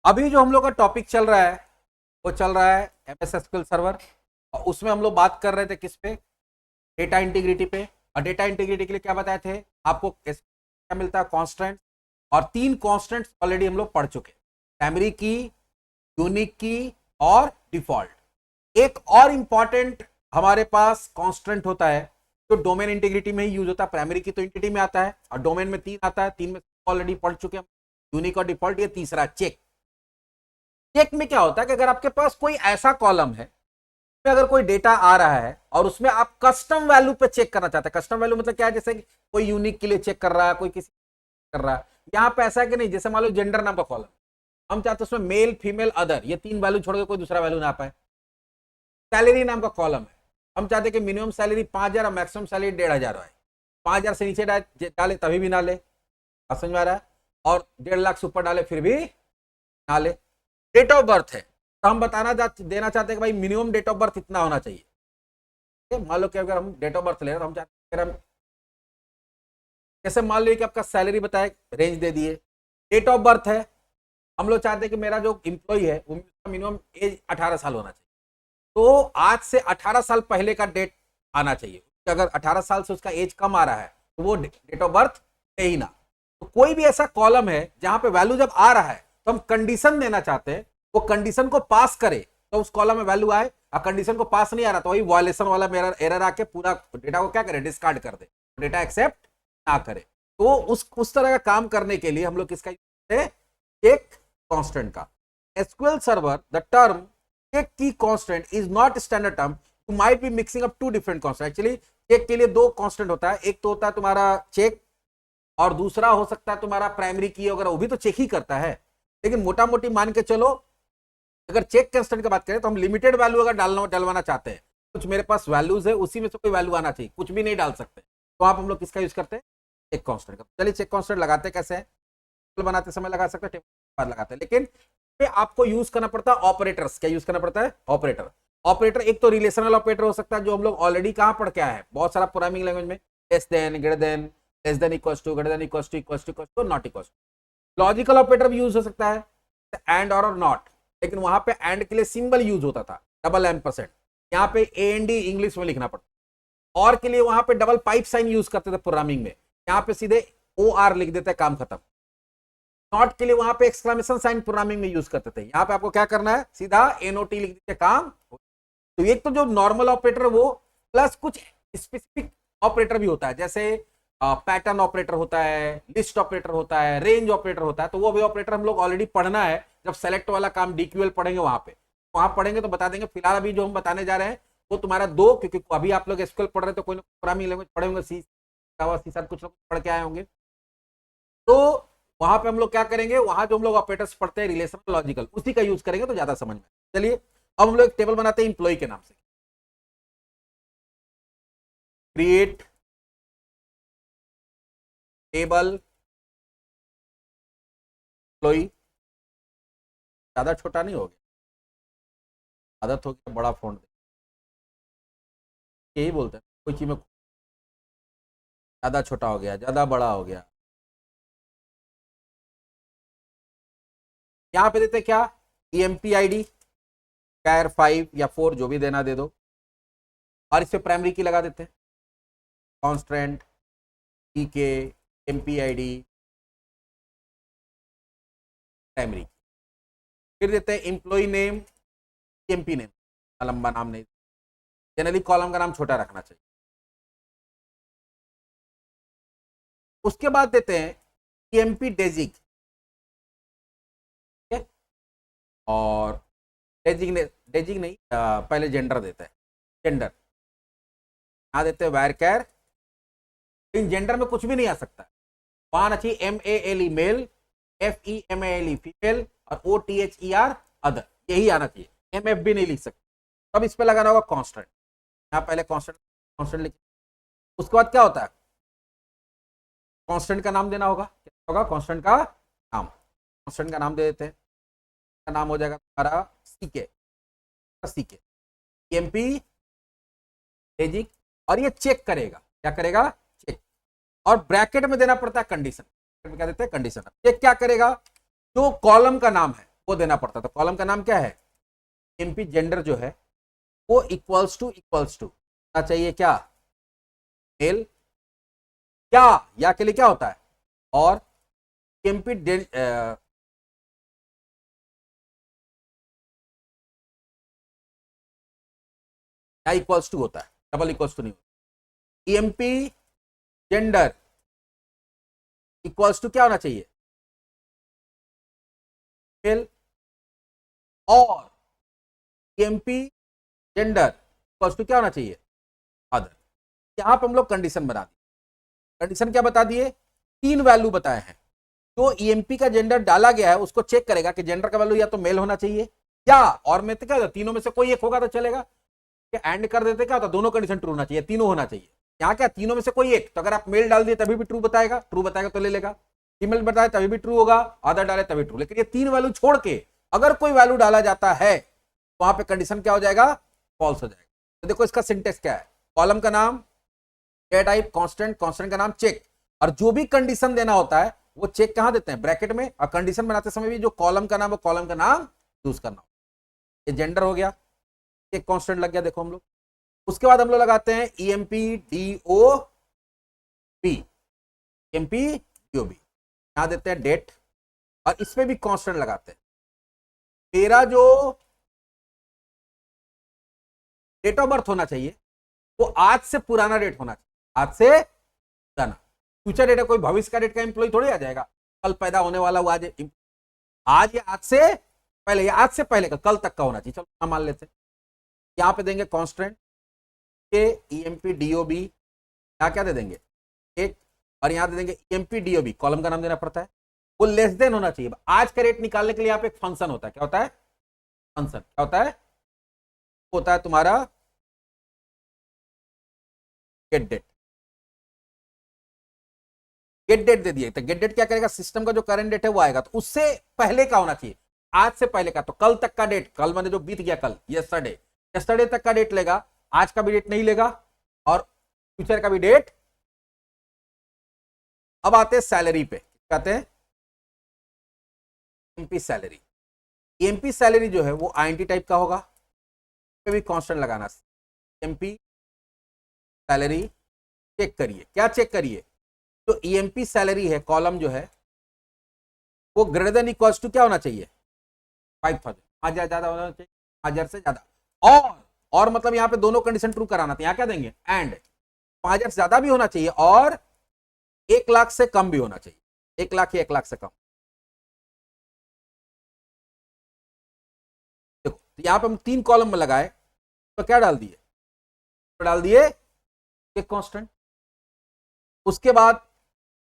अभी जो हम लोग का टॉपिक चल रहा है वो चल रहा है एमएस एसक्यूएल सर्वर, और उसमें हम लोग बात कर रहे थे किस पे, डेटा इंटीग्रिटी पे। और डेटा इंटीग्रिटी के लिए क्या बताए थे आपको, क्या मिलता है, कॉन्स्टेंट। और 3 कॉन्स्टेंट्स ऑलरेडी हम लोग पढ़ चुके, प्राइमरी की, यूनिक की और डिफॉल्ट। एक और इंपॉर्टेंट हमारे पास कॉन्स्टेंट होता है जो डोमेन इंटीग्रिटी में ही यूज होता है। प्राइमरी की तो इंटिटी में आता है और डोमेन में 3 आता है, 3 में ऑलरेडी पढ़ चुके हैं, यूनिक और डिफॉल्ट। ये तीसरा चेक। चेक में क्या होता है कि अगर आपके पास कोई ऐसा कॉलम है में अगर कोई डेटा आ रहा है और उसमें आप कस्टम वैल्यू पे चेक करना चाहते हैं। कस्टम वैल्यू मतलब क्या है, जैसे कि कोई यूनिक के लिए चेक कर रहा है, कोई किसी कर रहा है। यहाँ पे ऐसा है कि नहीं, जैसे मान लो जेंडर नाम का कॉलम, हम चाहते हैं उसमें मेल फीमेल अदर ये 3 वैल्यू छोड़ के कोई दूसरा वैल्यू ना पाए। सैलरी नाम का कॉलम है, हम चाहते हैं कि मिनिमम सैलरी 5,000 और मैक्सिमम सैलरी 1,500 आए। 5,000 से नीचे डाले तभी भी ना ले, समझ में आ रहा है, और 1.5 लाख से ऊपर डाले फिर भी ना ले। डेट ऑफ बर्थ है तो हम देना चाहते हैं कि भाई मिनिमम डेट ऑफ बर्थ इतना होना चाहिए। मान लो कि अगर हम डेट ऑफ बर्थ ले रहे हैं तो हम चाहते हैं, जैसे मान लो कि आपका सैलरी बताए, रेंज दे दिए, डेट ऑफ बर्थ है, हम लोग चाहते हैं कि मेरा जो एम्प्लॉय है वो मिनिमम एज 18 साल होना चाहिए। तो आज से 18 साल पहले का डेट आना चाहिए। अगर 18 साल से उसका एज कम आ रहा है तो वो डेट ऑफ बर्थ है ही ना। तो कोई भी ऐसा कॉलम है जहां पे वैल्यू जब आ रहा है तो हम कंडीशन देना चाहते हैं, वो कंडीशन को पास करे तो उस कॉलम में वैल्यू आए, और कंडीशन को पास नहीं आ रहा तो वही वायलेशन वाला मेरा एरर आके पूरा डेटा को क्या करे, डिस्कार्ड कर दे, डेटा एक्सेप्ट ना करे। तो उस तरह का काम करने के लिए हम लोग किसका यूज करते हैं, चेक कांस्टेंट का। SQL server the term check key constant is not standard term, you might be mixing up 2 different constant। Actually check के लिए 2 कांस्टेंट होता है, एक तो होता है तुम्हारा चेक और दूसरा हो सकता है तुम्हारा प्राइमरी की वगैरह, वो भी तो चेक ही करता है। लेकिन मोटा मोटी मान के चलो, अगर चेक कांस्टेंट की बात करें तो हम लिमिटेड वैल्यू अगर डलवाना चाहते हैं, कुछ मेरे पास वैल्यूज है उसी में से कोई वैल्यू आना चाहिए, कुछ भी नहीं डाल सकते, तो आप हम लोग किसका यूज करते हैं, चेक कांस्टेंट का। चलिए चेक कांस्टेंट लगाते कैसे हैं, बनाते समय लगा सकते हैं, टेबल बाद लगाते हैं, लेकिन आपको यूज करना पड़ता है ऑपरेटर्स। क्या यूज करना पड़ता है, ऑपरेटर। ऑपरेटर एक तो रिलेशनल ऑपरेटर हो सकता है जो हम लोग ऑलरेडी कहां पढ़ के आए हैं बहुत सारा प्रोग्रामिंग लैंग्वेज में, less than, greater than, less than equals to, greater than equals to, equals to, equals to, not equals to. Logical operator भी यूज हो सकता है, एंड और नॉट, लेकिन वहां पे एंड के लिए सिंबल यूज होता था, डबल %, यहाँ पे AND इंग्लिश में लिखना पड़ता। और के लिए वहां पे डबल पाइप साइन यूज करते थे प्रोग्रामिंग में, यहाँ पे सीधे OR लिख देते, काम खत्म। नॉट के लिए वहां पे एक्सक्लेमेशन साइन प्रोग्रामिंग में यूज करते थे, यहाँ पे आपको क्या करना है, सीधा NOT लिख दीजिए, काम। तो एक तो जो नॉर्मल ऑपरेटर वो, प्लस कुछ स्पेसिफिक ऑपरेटर भी होता है, जैसे पैटर्न ऑपरेटर होता है, लिस्ट ऑपरेटर होता है, रेंज ऑपरेटर होता है। तो वो भी ऑपरेटर हम लोग ऑलरेडी पढ़ना है, जब सेलेक्ट वाला काम DQL पढ़ेंगे वहां पढ़ेंगे तो बता देंगे। फिलहाल अभी जो हम बताने जा रहे हैं वो तुम्हारा 2, क्योंकि अभी आप लोग SQL पढ़ रहे तो कोई प्रोग्रामिंग लैंग्वेज पढ़े होंगे, सी साथ कुछ लोग पढ़ के आए होंगे। तो वहां पे हम लोग क्या करेंगे, वहां जो हम लोग ऑपरेटर्स पढ़ते हैं रिलेशनल, लॉजिकल, उसी का यूज करेंगे तो ज्यादा समझ में। चलिए अब हम लोग एक टेबल बनाते हैं इंप्लॉय के नाम से, क्रिएट टेबल एम्प्लॉय। ज्यादा छोटा नहीं हो गया, आदत हो गया बड़ा फोन, यही बोलते हैं कोई चीज में ज्यादा छोटा हो गया, ज्यादा बड़ा हो गया। यहां पे देते क्या, EMP ID कैर 5 या 4 जो भी देना दे दो, और इस पे प्राइमरी की लगा देते हैं, कॉन्स्टेंट के EMP ID प्राइमरी। फिर देते हैं एम्प्लॉय नेम, EMP नेम, लंबा नाम नहीं, जनरली कॉलम का नाम छोटा रखना चाहिए। उसके बाद देते हैं EMP डेजिग, और डेजिग नहीं, पहले जेंडर देते हैं, जेंडर यहां देते हैं वैरकैर। इन जेंडर में कुछ भी नहीं आ सकता, वहां आना चाहिए MALE मेल, FEMALE फीमेल, और OTHER अदर, यही आना चाहिए। MF भी नहीं लिख सकते। तब इस पे लगाना होगा कांस्टेंट, यहाँ पहले कांस्टेंट लिखिए। उसके बाद क्या होता है, कांस्टेंट का नाम देना होगा, क्या होगा, कांस्टेंट का नाम। कांस्टेंट का नाम दे देते हैं, का नाम हो जाएगा तुम्हारा CK EMP डेजिग, और ये चेक करेगा, क्या करेगा, चेक। और ब्रैकेट में देना पड़ता है कंडीशन, क्या देते हैं, कंडीशन। चेक क्या करेगा, जो कॉलम का नाम है वो देना पड़ता है। तो कॉलम का नाम क्या है? ईएमपी जेंडर जो है वो इक्वल्स टू होना चाहिए क्या? मेल। क्या या के लिए क्या होता है? और ईएमपी क्या इक्वल्स टू होता है, डबल इक्वल्स टू नहीं होता। ईएमपी जेंडर इक्वल्स टू क्या होना चाहिए? मेल। और ईएमपी जेंडर इक्वल्स टू क्या होना चाहिए? अदर। यहां पे हम लोग कंडीशन बना दी। कंडीशन क्या बता दिए? 3 वैल्यू बताए हैं। जो ईएमपी का जेंडर डाला गया है उसको चेक करेगा कि जेंडर का वैल्यू या तो मेल होना चाहिए या, और में तो क्या तीनों में से कोई एक होगा तो चलेगा। एंड कर देते क्या होता, दोनों कंडीशन ट्रू होना चाहिए, तीनों होना चाहिए। यहाँ क्या तीनों में से कोई एक, तो अगर आप मेल डाल दिए तभी भी ट्रू बताएगा, ट्रू बताएगा तो ले लेगा। फीमेल बताए तभी भी ट्रू होगा, अदर डाले तभी ट्रू। लेकिन ये 3 वैल्यू छोड़ के अगर कोई वैल्यू डाला जाता है तो वहां पे कंडीशन क्या हो जाएगा? फॉल्स हो जाएगा। तो देखो इसका सिंटेक्स क्या है, कॉलम का नाम डेटा टाइप कांस्टेंट, कांस्टेंट का नाम चेक, और जो भी कंडीशन देना होता है वो चेक कहां देते हैं? ब्रैकेट में। और कंडीशन बनाते समय भी जो कॉलम का नाम, वो कॉलम का नाम यूज करना। ये जेंडर हो गया, एक कांस्टेंट लग गया देखो हम लोग। उसके बाद हम लोग लगाते हैं EMP D O B, EMP D O B, यहां देते हैं डेट, और इसमें भी कांस्टेंट लगाते हैं। मेरा जो डेट ऑफ बर्थ होना चाहिए वो आज से पुराना डेट होना चाहिए, आज से पुराना। फ्यूचर डेट है, कोई भविष्य का डेट का एम्प्लॉय थोड़ी आ जाएगा, कल पैदा होने वाला वो आज, आज या आज से पहले, या आज से पहले का, कल तक का होना चाहिए। चलो मान लेते हैं। यहां पे देंगे कांस्टेंट के ईएमपी डीओबी, यहां क्या दे देंगे? एक, और यहां दे देंगे ईएमपी डीओबी, कॉलम का नाम देना पड़ता है, वो लेस देन होना चाहिए। आज का रेट निकालने के लिए यहाँ पे एक फंक्शन होता है, क्या होता है? फंक्शन क्या होता है? होता है तुम्हारा गेट डेट। गेट डेट दे दिए तो गेट डेट क्या करेगा? सिस्टम का जो करंट डेट है वो आएगा, तो उससे पहले का होना चाहिए, आज से पहले का। तो कल तक का डेट, कल मैंने जो बीत गया कल, यस्टरडे, यस्टरडे तक का डेट लेगा, आज का भी डेट नहीं लेगा, और फ्यूचर का भी डेट। अब आते हैं सैलरी पे, कहते हैं एमपी सैलरी। एमपी सैलरी जो है वो आईएनटी टाइप का होगा, पे भी कांस्टेंट लगाना। एमपी सैलरी चेक करिए, क्या चेक करिए? तो ईएमपी सैलरी है, कॉलम जो है वो ग्रेटर देन इक्वल्स टू क्या होना चाहिए? 5000, 5000 ज्यादा होना चाहिए, 5000 से ज्यादा। और मतलब यहाँ पे दोनों कंडीशन ट्रू कराना था, यहाँ क्या देंगे? एंड 5000 से ज्यादा भी होना चाहिए और 1 लाख से कम भी होना चाहिए, 1 लाख या 1 लाख से कम। देखो तो यहाँ पे हम 3 कॉलम में लगाए, तो क्या डाल दिए? तो डाल दिए एक कांस्टेंट। उसके बाद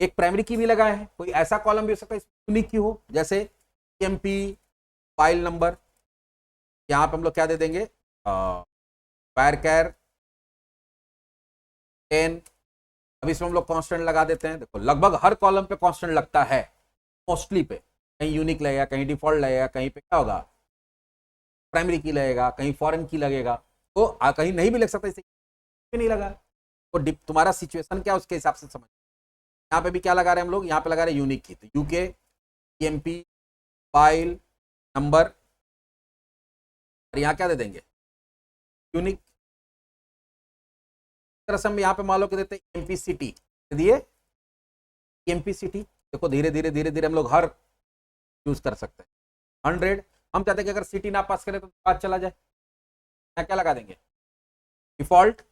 एक प्राइमरी की भी लगाए हैं, कोई ऐसा कॉलम भी हो सकता है यूनिक की हो, जैसे एमपी फाइल नंबर। यहां पे हम लोग क्या दे देंगे? वायरकैर 10। अब इसमें हम लोग कांस्टेंट लगा देते हैं। देखो लगभग हर कॉलम पे कांस्टेंट लगता है, मोस्टली पे। कहीं यूनिक लगेगा, कहीं डिफॉल्ट लगेगा, कहीं पे क्या होगा? प्राइमरी की लगेगा, कहीं फॉरेन की लगेगा, तो कहीं नहीं भी लग सकता, इसे नहीं लगा। तो तुम्हारा सिचुएशन क्या उसके हिसाब से समझ। यहाँ पे भी क्या लगा रहे हैं हम लोग? यहाँ पे लगा रहे हैं यूनिक की, तो यूके एमपी फाइल नंबर, और यहाँ क्या दे देंगे? यूनिक। तरह से हम यहाँ पे मान लो कि देते हैं एमपी सिटी, दिए एमपी सिटी। देखो धीरे धीरे धीरे धीरे हम लोग हर यूज कर सकते हैं। 100, हम चाहते हैं कि अगर सिटी ना पास करें तो बात चला जाए, यहाँ क्या लगा देंगे? Default,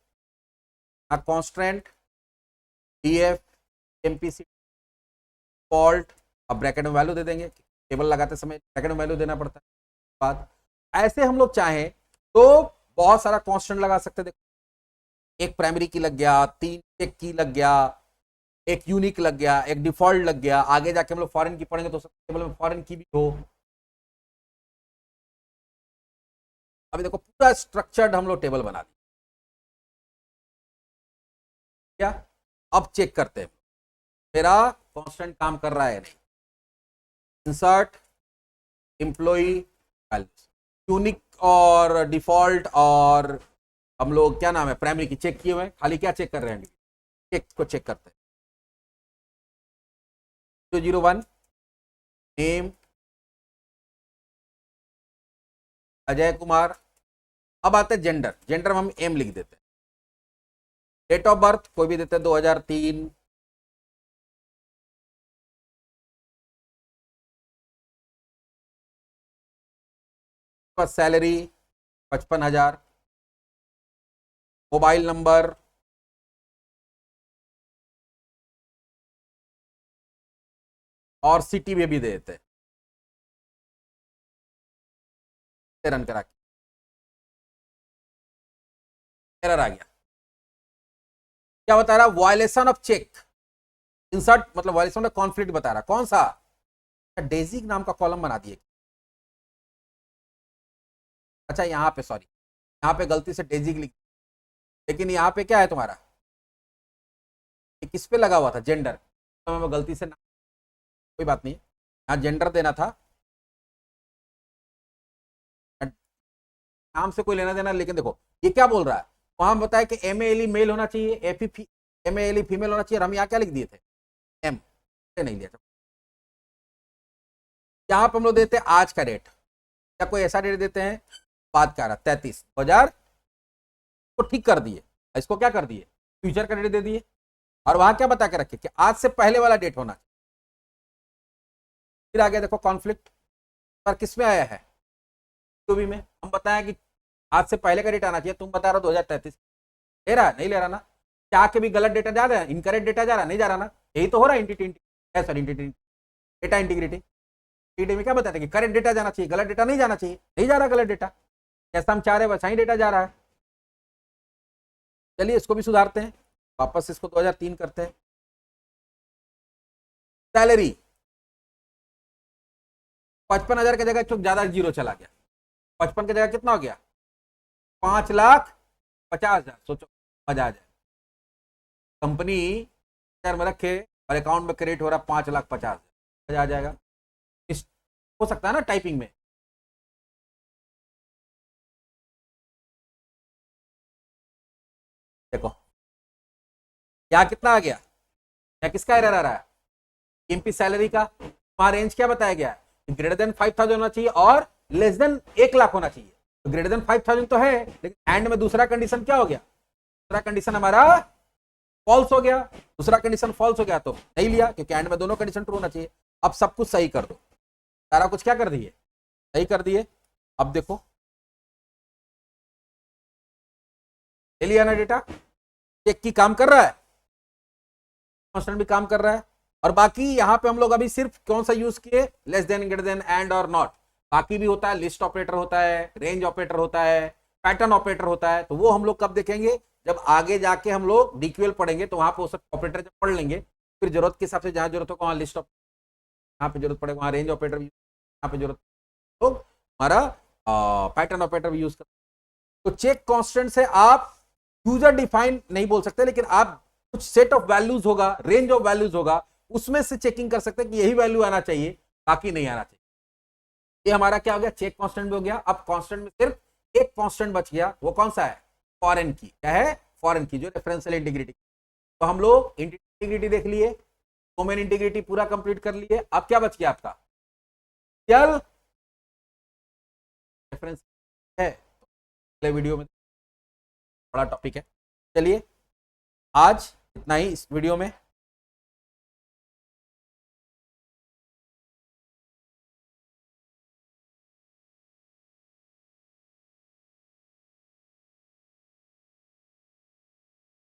constant DF MP city default. अब ब्रैकेट में वैल्यू दे देंगे, टेबल लगाते समय ब्रैकेट में वैल्यू देना पड़ता है। बाद ऐसे हम लोग चाहें तो बहुत सारा कांस्टेंट लगा सकते हैं। देखो एक प्राइमरी की लग गया, 3 चेक की लग गया, एक यूनिक लग गया, एक डिफॉल्ट लग गया। आगे जाके हम लोग फॉरेन की पढ़ेंगे तो टेबल में फॉरेन की भी हो। अभी देखो पूरा स्ट्रक्चर्ड हम लोग टेबल बना दिया। अब चेक करते हैं मेरा कांस्टेंट काम कर रहा है नहीं। इंसर्ट एम्प्लॉई वैल्यूज, यूनिक और डिफॉल्ट, और हम लोग क्या नाम है प्राइमरी की चेक किए हुए हैं, खाली क्या चेक कर रहे हैं? चेक को चेक करते हैं। 201 नेम अजय कुमार। अब आते हैं जेंडर, जेंडर में हम एम लिख देते हैं। डेट ऑफ बर्थ कोई भी देते हैं 2003। सैलरी 55,000। मोबाइल नंबर और सिटी में भी दे देते हैं। रन करा के एरर आ गया। क्या बता रहा? वायलेशन ऑफ चेक इंसर्ट, मतलब वायलेशन ऑफ कॉन्फ्लिक्ट बता रहा। कौन सा? डेजिक नाम का कॉलम बना दिए। अच्छा यहाँ पे सॉरी, यहाँ पे गलती से डेजिक लिख, लेकिन यहाँ पे क्या है तुम्हारा, किस पे लगा हुआ था? जेंडर। तो मैं गलती से कोई बात नहीं, यहाँ जेंडर देना था, नाम से कोई लेना देना। लेकिन देखो ये क्या बोल रहा है, वहां बताया कि एम एल मेल होना चाहिए, एम एल फीमेल होना चाहिए। हम यहाँ क्या लिख दिए थे? एम से नहीं लिया था। यहाँ पे हम लोग देते हैं आज का डेट, या कोई ऐसा डेट देते हैं बात कर रहा 33/2000 को ठीक कर दिए, इसको क्या कर दिए? फ्यूचर का डेट दे दिए। और वहां क्या बता के रखे कि आज से पहले वाला डेट होना। फिर आगे देखो कॉन्फ्लिक्ट पर किस में आया है? तो भी में हम बताएं कि आज से पहले का डेट आना चाहिए, तुम बता रहे हो 2033। ले रहा नहीं ले रहा ना? क्या के भी गलत डेटा जा रहा है, इनकरेक्ट डेटा जा रहा नहीं जा रहा ना? यही तो हो रहा है डेटा इंटीग्रिटी में क्या बताते हैं कि करेक्ट डेटा जाना चाहिए, गलत डेटा नहीं जाना चाहिए, नहीं जा रहा गलत डेटा। जैसा हम चाह रहे हैं वैसा ही डेटा जा रहा है। चलिए इसको भी सुधारते हैं, वापस इसको 2003 करते हैं। सैलरी 55,000 की जगह चूक ज्यादा जीरो चला गया, 55 की जगह कितना हो गया? 5,50,000। सोचो मजा आ जाए। कंपनी शेयर में रखे और अकाउंट में क्रेडिट हो रहा 5,50,000, मजा आ जाएगा। इस हो सकता है ना टाइपिंग में। देखो यहाँ कितना आ गया, या किसका एरर आ रहा है? एमपी सैलरी का। वहां रेंज क्या बताया गया है? ग्रेटर देन 5,000 होना चाहिए और लेस देन 1,00,000 होना चाहिए। तो ग्रेटर देन 5,000 तो है, लेकिन एंड में दूसरा कंडीशन क्या हो गया? दूसरा कंडीशन हमारा फॉल्स हो गया। दूसरा कंडीशन फॉल्स हो गया तो नहीं लिया, क्योंकि एंड में दोनों कंडीशन ट्रू होना चाहिए। अब सब कुछ सही कर दो, सारा कुछ क्या कर दिए? सही कर दिए। अब देखो ले लिया ना डेटा, चेक की काम कर रहा है, कांस्टेंट भी काम कर रहा है। और बाकी यहाँ पे हम लोग अभी सिर्फ कौन सा यूज किए? Less than, greater then, and और नॉट। बाकी भी होता है, लिस्ट ऑपरेटर होता है, रेंज ऑपरेटर होता है, पैटर्न ऑपरेटर होता है। तो वो हम लोग कब देखेंगे? जब आगे जाके हम लोग डीक्यूएल पढ़ेंगे, तो वहां पे वो सब ऑपरेटर जब पढ़ लेंगे, फिर जरूरत के हिसाब से जहां जरूरत होगा वहां लिस्ट ऑपरेटर, यहाँ पे जरूरत पड़ेगा वहां रेंज ऑपरेटर, यहाँ पे जरूरत तो हमारा पैटर्न ऑपरेटर भी यूज कर। तो चेक कांस्टेंट से आप यूजर डिफाइन नहीं बोल सकते, लेकिन आप कुछ सेट ऑफ वैल्यूज होगा, रेंज ऑफ वैल्यूज होगा, उसमें से चेकिंग कर सकते हैं कि यही वैल्यू आना चाहिए, बाकी नहीं आना चाहिए। ये हमारा क्या हो गया? चेक कांस्टेंट भी हो गया। अब कांस्टेंट में सिर्फ एक कांस्टेंट बच गया, वो कौन सा है? फॉरेन की। क्या है? फॉरेन की, जो रेफरेंशियल इंटीग्रिटी। तो हम लोग इंटीग्रिटी देख लिए, डोमेन इंटीग्रिटी पूरा कंप्लीट कर लिए। अब क्या बच गया आपका? चल रेफरेंस है, अगले वीडियो में बड़ा टॉपिक है। चलिए आज इतना ही इस वीडियो में।